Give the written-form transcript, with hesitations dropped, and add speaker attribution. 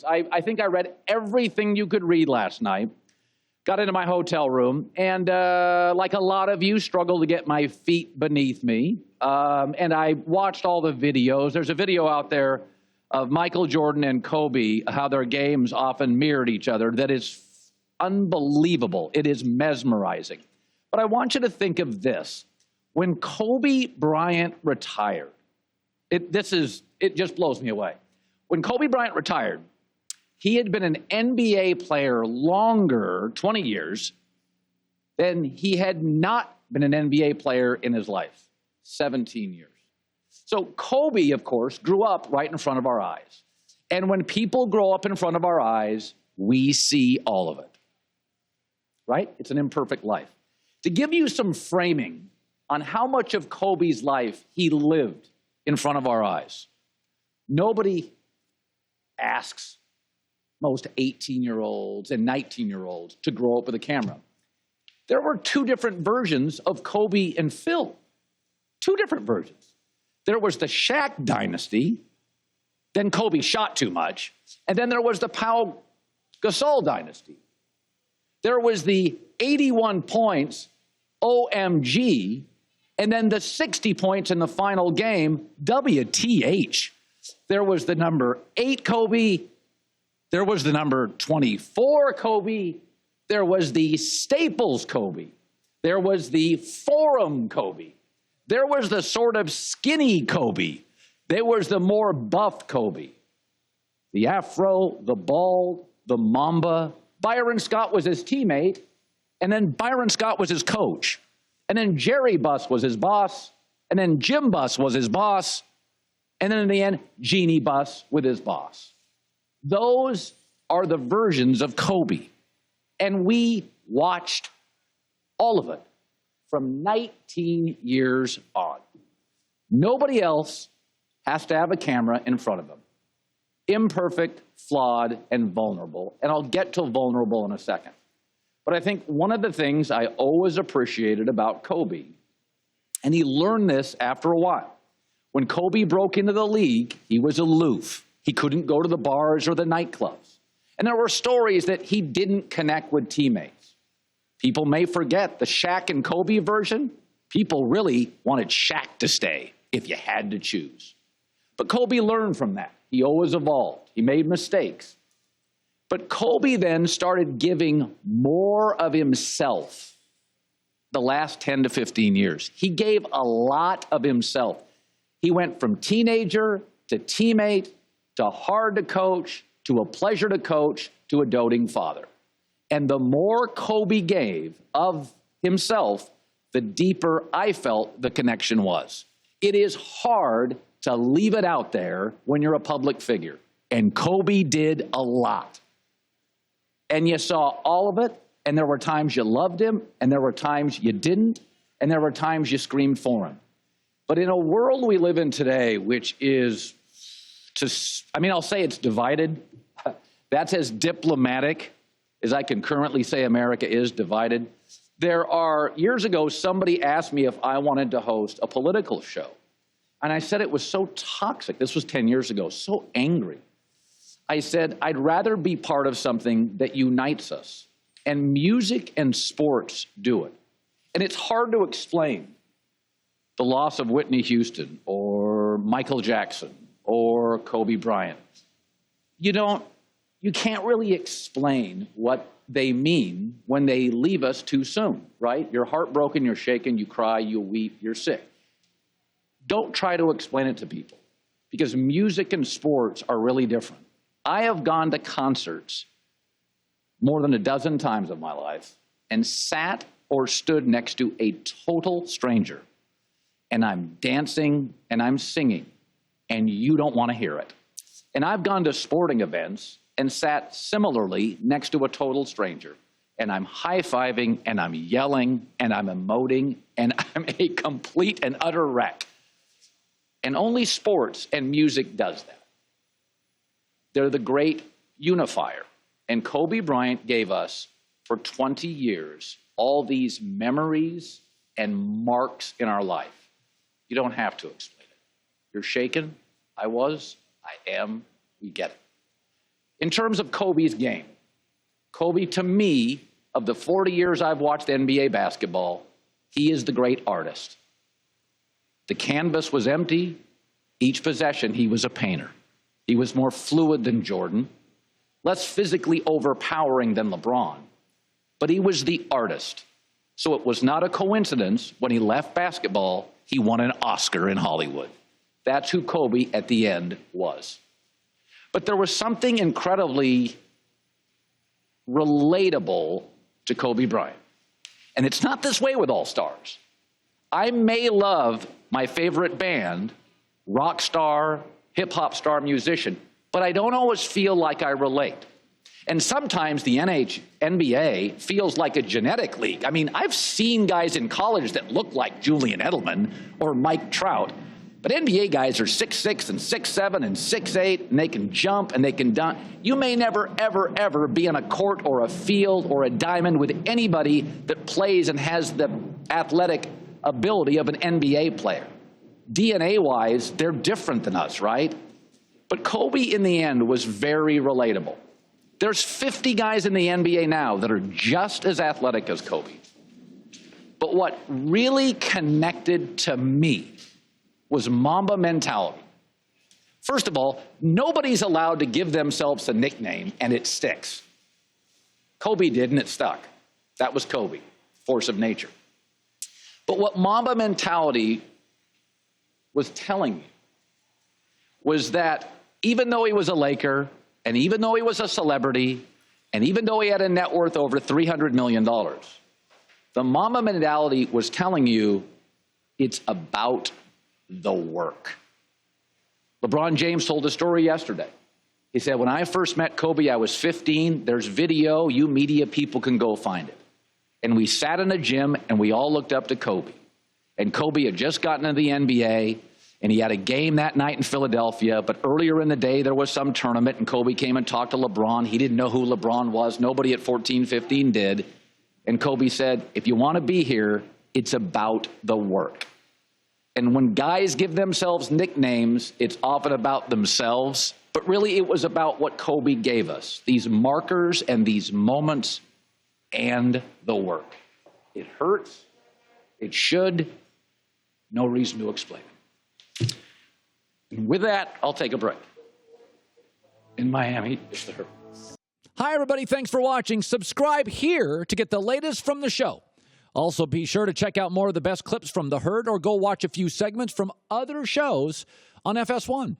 Speaker 1: I think I read everything you could read last night. Got into my hotel room, and like a lot of you, struggled to get my feet beneath me. And I watched all the videos. There's a video out there of Michael Jordan and Kobe, how their games often mirrored each other. That is unbelievable. It is mesmerizing. But I want you to think of this. When Kobe Bryant retired, it just blows me away. When Kobe Bryant retired, he had been an NBA player longer, 20 years, than he had not been an NBA player in his life, 17 years. So Kobe, of course, grew up right in front of our eyes. And when people grow up in front of our eyes, we see all of it, right? It's an imperfect life. To give you some framing on how much of Kobe's life he lived in front of our eyes, nobody asks most 18-year-olds and 19-year-olds to grow up with a camera. There were two different versions of Kobe and Phil. Two different versions. There was the Shaq dynasty, then Kobe shot too much, and then there was the Pau Gasol dynasty. There was the 81 points, OMG, and then the 60 points in the final game, WTH. There was the number 8 Kobe. There was the number 24 Kobe. There was the Staples Kobe. There was the Forum Kobe. There was the sort of skinny Kobe. There was the more buff Kobe. The afro, the bald, the mamba. Byron Scott was his teammate, and then Byron Scott was his coach. And then Jerry Buss was his boss, and then Jim Buss was his boss, and then in the end, Jeannie Buss with his boss. Those are the versions of Kobe. And we watched all of it from 19 years on. Nobody else has to have a camera in front of them. Imperfect, flawed, and vulnerable. And I'll get to vulnerable in a second. But I think one of the things I always appreciated about Kobe, and he learned this after a while. When Kobe broke into the league, he was aloof. He couldn't go to the bars or the nightclubs. And there were stories that he didn't connect with teammates. People may forget the Shaq and Kobe version. People really wanted Shaq to stay if you had to choose. But Kobe learned from that. He always evolved. He made mistakes. But Kobe then started giving more of himself the last 10 to 15 years. He gave a lot of himself. He went from teenager to teammate to hard to coach, to a pleasure to coach, to a doting father. And the more Kobe gave of himself, the deeper I felt the connection was. It is hard to leave it out there when you're a public figure. And Kobe did a lot. And you saw all of it, and there were times you loved him, and there were times you didn't, and there were times you screamed for him. But in a world we live in today, which is, I'll say it's divided. That's as diplomatic as I can currently say America is divided. Years ago, somebody asked me if I wanted to host a political show. And I said it was so toxic. This was 10 years ago, so angry. I said, I'd rather be part of something that unites us. And music and sports do it. And it's hard to explain the loss of Whitney Houston or Michael Jackson or Kobe Bryant. You can't really explain what they mean when they leave us too soon, right? You're heartbroken, you're shaken, you cry, you weep, you're sick. Don't try to explain it to people because music and sports are really different. I have gone to concerts more than a dozen times in my life and sat or stood next to a total stranger, and I'm dancing and I'm singing, and you don't want to hear it. And I've gone to sporting events and sat similarly next to a total stranger, and I'm high-fiving and I'm yelling and I'm emoting and I'm a complete and utter wreck. And only sports and music does that. They're the great unifier. And Kobe Bryant gave us, for 20 years, all these memories and marks in our life. You don't have to explain it. You're shaken. I was. I am. We get it. In terms of Kobe's game, Kobe, to me, of the 40 years I've watched NBA basketball, he is the great artist. The canvas was empty. Each possession, he was a painter. He was more fluid than Jordan, less physically overpowering than LeBron, but he was the artist. So it was not a coincidence when he left basketball, he won an Oscar in Hollywood. That's who Kobe at the end was. But there was something incredibly relatable to Kobe Bryant. And it's not this way with all stars. I may love my favorite band, rock star, hip-hop star musician, but I don't always feel like I relate. And sometimes the NBA feels like a genetic league. I mean, I've seen guys in college that look like Julian Edelman or Mike Trout, but NBA guys are 6'6" and 6'7" and 6'8", and they can jump and they can dunk. You may never, ever, ever be in a court or a field or a diamond with anybody that plays and has the athletic ability of an NBA player. DNA-wise, they're different than us, right? But Kobe, in the end, was very relatable. There's 50 guys in the NBA now that are just as athletic as Kobe. But what really connected to me was Mamba mentality. First of all, nobody's allowed to give themselves a nickname and it sticks. Kobe did and it stuck. That was Kobe, force of nature. But what Mamba mentality was telling me was that even though he was a Laker, and even though he was a celebrity, and even though he had a net worth over $300 million, the Mamba mentality was telling you it's about the work. LeBron James told a story yesterday. He said, when I first met Kobe, I was 15. There's video. You media people can go find it. And we sat in a gym, and we all looked up to Kobe. And Kobe had just gotten into the NBA, and he had a game that night in Philadelphia. But earlier in the day, there was some tournament, and Kobe came and talked to LeBron. He didn't know who LeBron was. Nobody at 14, 15 did. And Kobe said, if you want to be here, it's about the work. And when guys give themselves nicknames, it's often about themselves. But really, it was about what Kobe gave us, these markers and these moments and the work. It hurts. It should. No reason to explain it. And with that, I'll take a break. In Miami, it's the Herd.
Speaker 2: Hi, everybody. Thanks for watching. Subscribe here to get the latest from the show. Also, be sure to check out more of the best clips from The Herd or go watch a few segments from other shows on FS1.